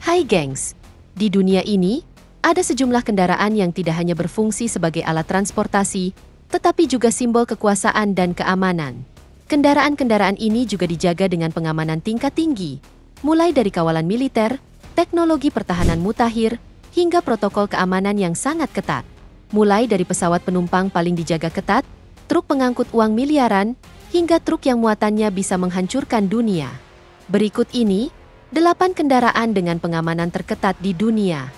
Hai gengs, di dunia ini, ada sejumlah kendaraan yang tidak hanya berfungsi sebagai alat transportasi, tetapi juga simbol kekuasaan dan keamanan. Kendaraan-kendaraan ini juga dijaga dengan pengamanan tingkat tinggi, mulai dari kawalan militer, teknologi pertahanan mutakhir, hingga protokol keamanan yang sangat ketat. Mulai dari pesawat penumpang paling dijaga ketat, truk pengangkut uang miliaran, hingga truk yang muatannya bisa menghancurkan dunia. Berikut ini, 8 kendaraan dengan pengamanan terketat di dunia.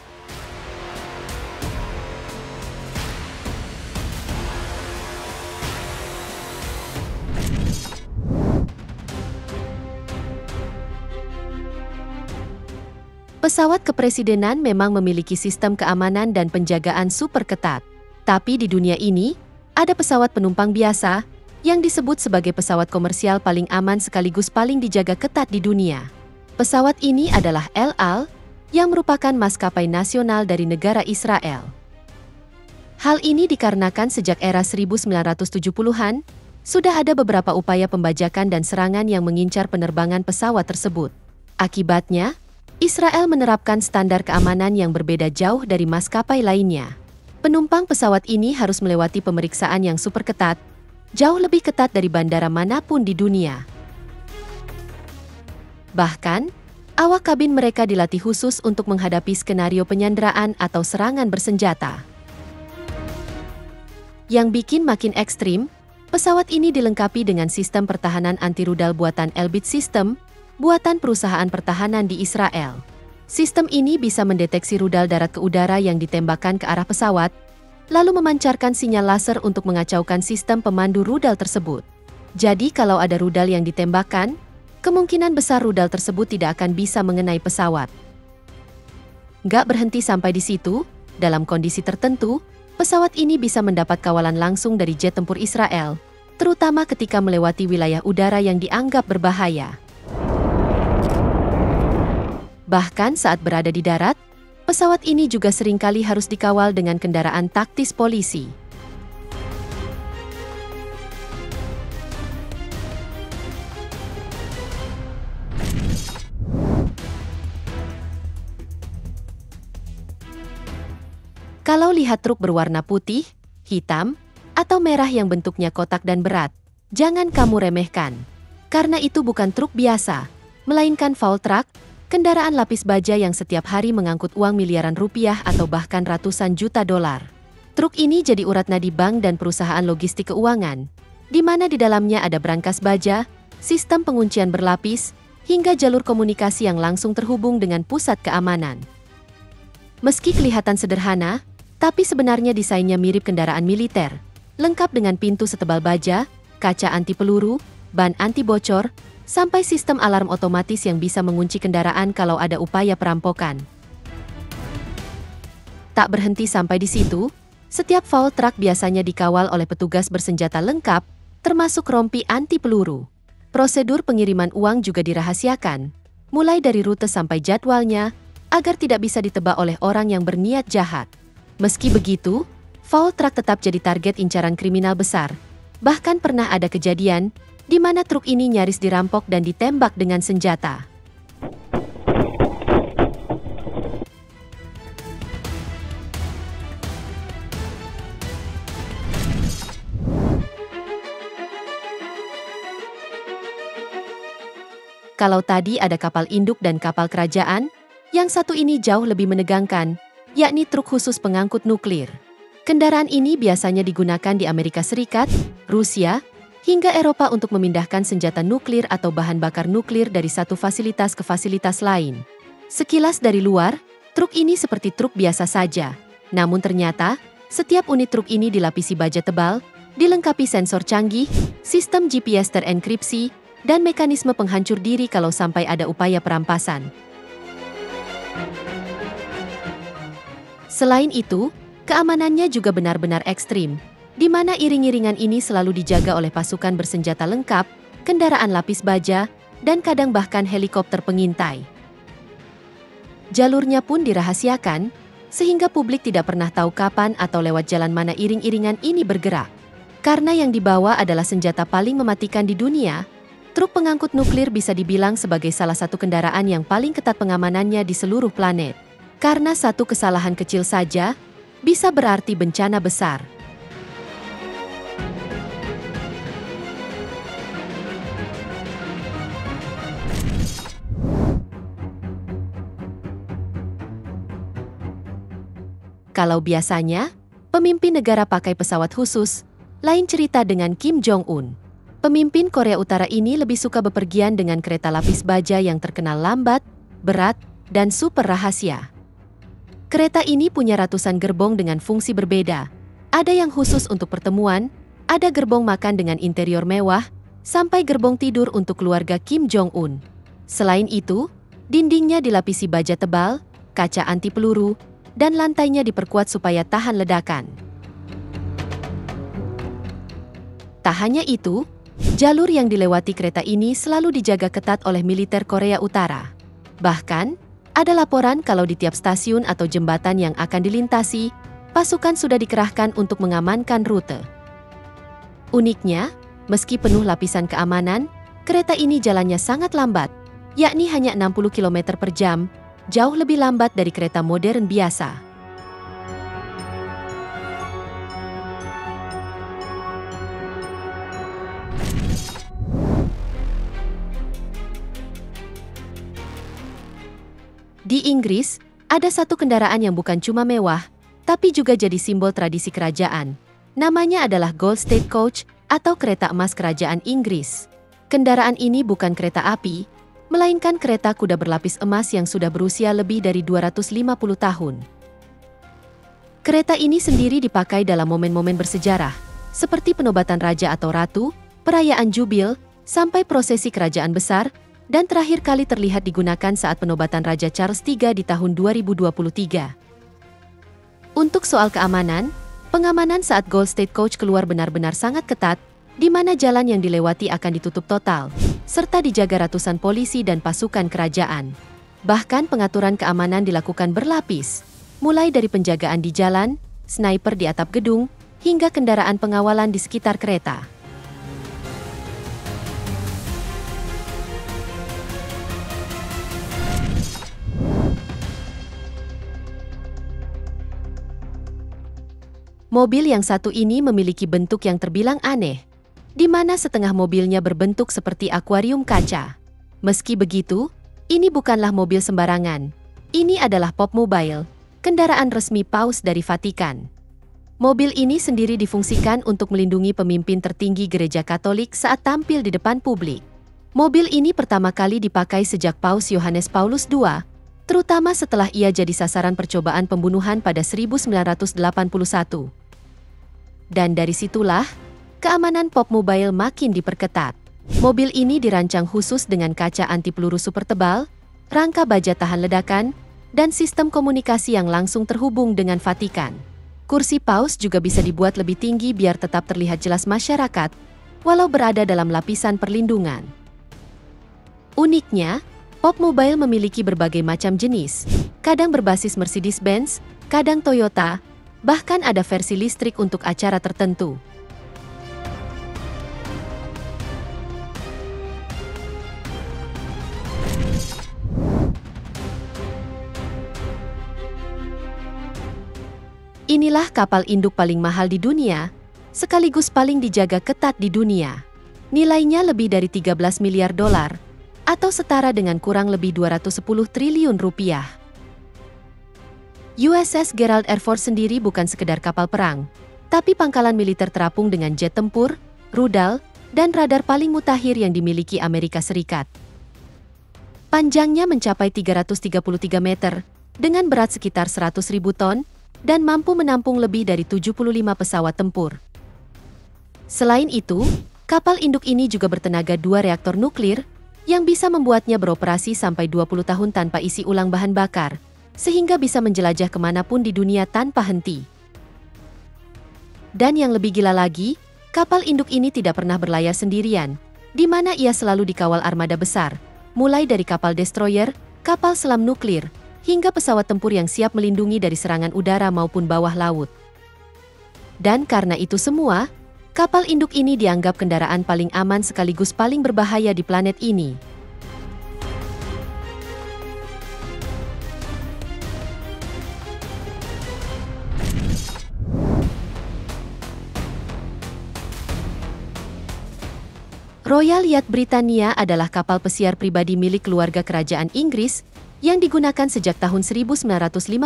Pesawat kepresidenan memang memiliki sistem keamanan dan penjagaan super ketat. Tapi di dunia ini, ada pesawat penumpang biasa, yang disebut sebagai pesawat komersial paling aman sekaligus paling dijaga ketat di dunia. Pesawat ini adalah El Al, yang merupakan maskapai nasional dari negara Israel. Hal ini dikarenakan sejak era 1970-an, sudah ada beberapa upaya pembajakan dan serangan yang mengincar penerbangan pesawat tersebut. Akibatnya, Israel menerapkan standar keamanan yang berbeda jauh dari maskapai lainnya. Penumpang pesawat ini harus melewati pemeriksaan yang super ketat, jauh lebih ketat dari bandara manapun di dunia. Bahkan, awak kabin mereka dilatih khusus untuk menghadapi skenario penyanderaan atau serangan bersenjata. Yang bikin makin ekstrim, pesawat ini dilengkapi dengan sistem pertahanan anti-rudal buatan Elbit System, buatan perusahaan pertahanan di Israel. Sistem ini bisa mendeteksi rudal darat ke udara yang ditembakkan ke arah pesawat, lalu memancarkan sinyal laser untuk mengacaukan sistem pemandu rudal tersebut. Jadi kalau ada rudal yang ditembakkan, kemungkinan besar rudal tersebut tidak akan bisa mengenai pesawat. Nggak berhenti sampai di situ, dalam kondisi tertentu, pesawat ini bisa mendapat kawalan langsung dari jet tempur Israel, terutama ketika melewati wilayah udara yang dianggap berbahaya. Bahkan saat berada di darat, pesawat ini juga seringkali harus dikawal dengan kendaraan taktis polisi. Kalau lihat truk berwarna putih, hitam, atau merah yang bentuknya kotak dan berat, jangan kamu remehkan. Karena itu bukan truk biasa, melainkan foul truck, kendaraan lapis baja yang setiap hari mengangkut uang miliaran rupiah atau bahkan ratusan juta dolar. Truk ini jadi urat nadi bank dan perusahaan logistik keuangan, di mana di dalamnya ada brankas baja, sistem penguncian berlapis, hingga jalur komunikasi yang langsung terhubung dengan pusat keamanan. Meski kelihatan sederhana, tapi sebenarnya desainnya mirip kendaraan militer, lengkap dengan pintu setebal baja, kaca anti peluru, ban anti bocor, sampai sistem alarm otomatis yang bisa mengunci kendaraan kalau ada upaya perampokan. Tak berhenti sampai di situ, setiap foul truck biasanya dikawal oleh petugas bersenjata lengkap, termasuk rompi anti peluru. Prosedur pengiriman uang juga dirahasiakan, mulai dari rute sampai jadwalnya, agar tidak bisa ditebak oleh orang yang berniat jahat. Meski begitu, foul truck tetap jadi target incaran kriminal besar. Bahkan pernah ada kejadian di mana truk ini nyaris dirampok dan ditembak dengan senjata. Kalau tadi ada kapal induk dan kapal kerajaan, yang satu ini jauh lebih menegangkan, yakni truk khusus pengangkut nuklir. Kendaraan ini biasanya digunakan di Amerika Serikat, Rusia, hingga Eropa untuk memindahkan senjata nuklir atau bahan bakar nuklir dari satu fasilitas ke fasilitas lain. Sekilas dari luar, truk ini seperti truk biasa saja. Namun ternyata, setiap unit truk ini dilapisi baja tebal, dilengkapi sensor canggih, sistem GPS terenkripsi, dan mekanisme penghancur diri kalau sampai ada upaya perampasan. Selain itu, keamanannya juga benar-benar ekstrim, di mana iring-iringan ini selalu dijaga oleh pasukan bersenjata lengkap, kendaraan lapis baja, dan kadang bahkan helikopter pengintai. Jalurnya pun dirahasiakan, sehingga publik tidak pernah tahu kapan atau lewat jalan mana iring-iringan ini bergerak. Karena yang dibawa adalah senjata paling mematikan di dunia, Truk pengangkut nuklir bisa dibilang sebagai salah satu kendaraan yang paling ketat pengamanannya di seluruh planet. Karena satu kesalahan kecil saja bisa berarti bencana besar. Kalau biasanya, pemimpin negara pakai pesawat khusus, lain cerita dengan Kim Jong-un. Pemimpin Korea Utara ini lebih suka bepergian dengan kereta lapis baja yang terkenal lambat, berat, dan super rahasia. Kereta ini punya ratusan gerbong dengan fungsi berbeda. Ada yang khusus untuk pertemuan, ada gerbong makan dengan interior mewah, sampai gerbong tidur untuk keluarga Kim Jong-un. Selain itu, dindingnya dilapisi baja tebal, kaca anti peluru, dan lantainya diperkuat supaya tahan ledakan. Tak hanya itu, jalur yang dilewati kereta ini selalu dijaga ketat oleh militer Korea Utara. Bahkan, ada laporan kalau di tiap stasiun atau jembatan yang akan dilintasi, pasukan sudah dikerahkan untuk mengamankan rute. Uniknya, meski penuh lapisan keamanan, kereta ini jalannya sangat lambat, yakni hanya 60 km per jam, jauh lebih lambat dari kereta modern biasa. Di Inggris, ada satu kendaraan yang bukan cuma mewah, tapi juga jadi simbol tradisi kerajaan. Namanya adalah Gold State Coach atau kereta emas kerajaan Inggris. Kendaraan ini bukan kereta api, melainkan kereta kuda berlapis emas yang sudah berusia lebih dari 250 tahun. Kereta ini sendiri dipakai dalam momen-momen bersejarah, seperti penobatan raja atau ratu, perayaan jubil, sampai prosesi kerajaan besar, dan terakhir kali terlihat digunakan saat penobatan Raja Charles III di tahun 2023. Untuk soal keamanan, pengamanan saat Gold State Coach keluar benar-benar sangat ketat, di mana jalan yang dilewati akan ditutup total, serta dijaga ratusan polisi dan pasukan kerajaan. Bahkan pengaturan keamanan dilakukan berlapis, mulai dari penjagaan di jalan, sniper di atap gedung, hingga kendaraan pengawalan di sekitar kereta. Mobil yang satu ini memiliki bentuk yang terbilang aneh, di mana setengah mobilnya berbentuk seperti akuarium kaca. Meski begitu, ini bukanlah mobil sembarangan. Ini adalah Pop Mobile, kendaraan resmi Paus dari Vatikan. Mobil ini sendiri difungsikan untuk melindungi pemimpin tertinggi Gereja Katolik saat tampil di depan publik. Mobil ini pertama kali dipakai sejak Paus Yohanes Paulus II, terutama setelah ia jadi sasaran percobaan pembunuhan pada 1981. Dan dari situlah, keamanan Pop Mobile makin diperketat. Mobil ini dirancang khusus dengan kaca anti peluru super tebal, rangka baja tahan ledakan, dan sistem komunikasi yang langsung terhubung dengan Vatikan. Kursi Paus juga bisa dibuat lebih tinggi biar tetap terlihat jelas masyarakat, walau berada dalam lapisan perlindungan. Uniknya, Pop Mobile memiliki berbagai macam jenis, kadang berbasis Mercedes-Benz, kadang Toyota, bahkan ada versi listrik untuk acara tertentu. Inilah kapal induk paling mahal di dunia, sekaligus paling dijaga ketat di dunia. Nilainya lebih dari 13 miliar dolar, atau setara dengan kurang lebih 210 triliun rupiah. USS Gerald R. Ford sendiri bukan sekedar kapal perang, tapi pangkalan militer terapung dengan jet tempur, rudal, dan radar paling mutakhir yang dimiliki Amerika Serikat. Panjangnya mencapai 333 meter, dengan berat sekitar 100.000 ton, dan mampu menampung lebih dari 75 pesawat tempur. Selain itu, kapal induk ini juga bertenaga 2 reaktor nuklir, yang bisa membuatnya beroperasi sampai 20 tahun tanpa isi ulang bahan bakar, sehingga bisa menjelajah kemanapun di dunia tanpa henti. Dan yang lebih gila lagi, kapal induk ini tidak pernah berlayar sendirian, di mana ia selalu dikawal armada besar, mulai dari kapal destroyer, kapal selam nuklir, hingga pesawat tempur yang siap melindungi dari serangan udara maupun bawah laut. Dan karena itu semua, Kapal induk ini dianggap kendaraan paling aman sekaligus paling berbahaya di planet ini. Royal Yacht Britannia adalah kapal pesiar pribadi milik keluarga kerajaan Inggris yang digunakan sejak tahun 1954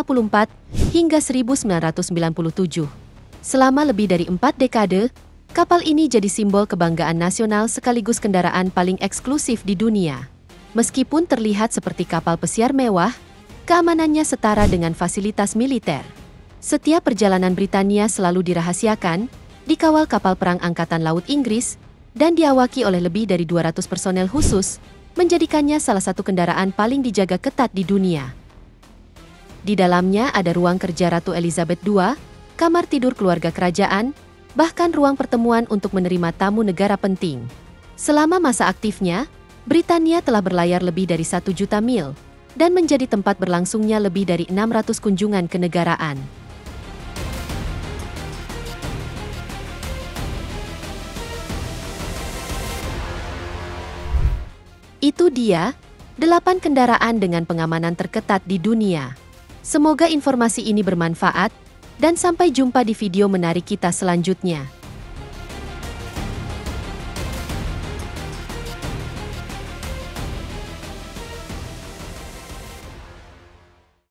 hingga 1997. Selama lebih dari 4 dekade, kapal ini jadi simbol kebanggaan nasional sekaligus kendaraan paling eksklusif di dunia. Meskipun terlihat seperti kapal pesiar mewah, keamanannya setara dengan fasilitas militer. Setiap perjalanan Britania selalu dirahasiakan, dikawal kapal perang Angkatan Laut Inggris, dan diawaki oleh lebih dari 200 personel khusus, menjadikannya salah satu kendaraan paling dijaga ketat di dunia. Di dalamnya ada ruang kerja Ratu Elizabeth II, kamar tidur keluarga kerajaan, bahkan ruang pertemuan untuk menerima tamu negara penting. Selama masa aktifnya, Britania telah berlayar lebih dari 1 juta mil, dan menjadi tempat berlangsungnya lebih dari 600 kunjungan kenegaraan. Itu dia, 8 kendaraan dengan pengamanan terketat di dunia. Semoga informasi ini bermanfaat, dan sampai jumpa di video menarik kita selanjutnya.